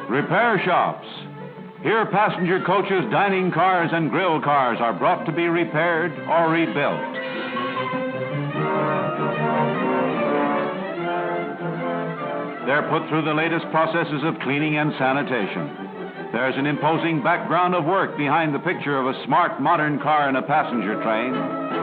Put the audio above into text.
Repair shops. Here passenger coaches, dining cars, and grill cars are brought to be repaired or rebuilt. They're put through the latest processes of cleaning and sanitation. There's an imposing background of work behind the picture of a smart, modern car in a passenger train.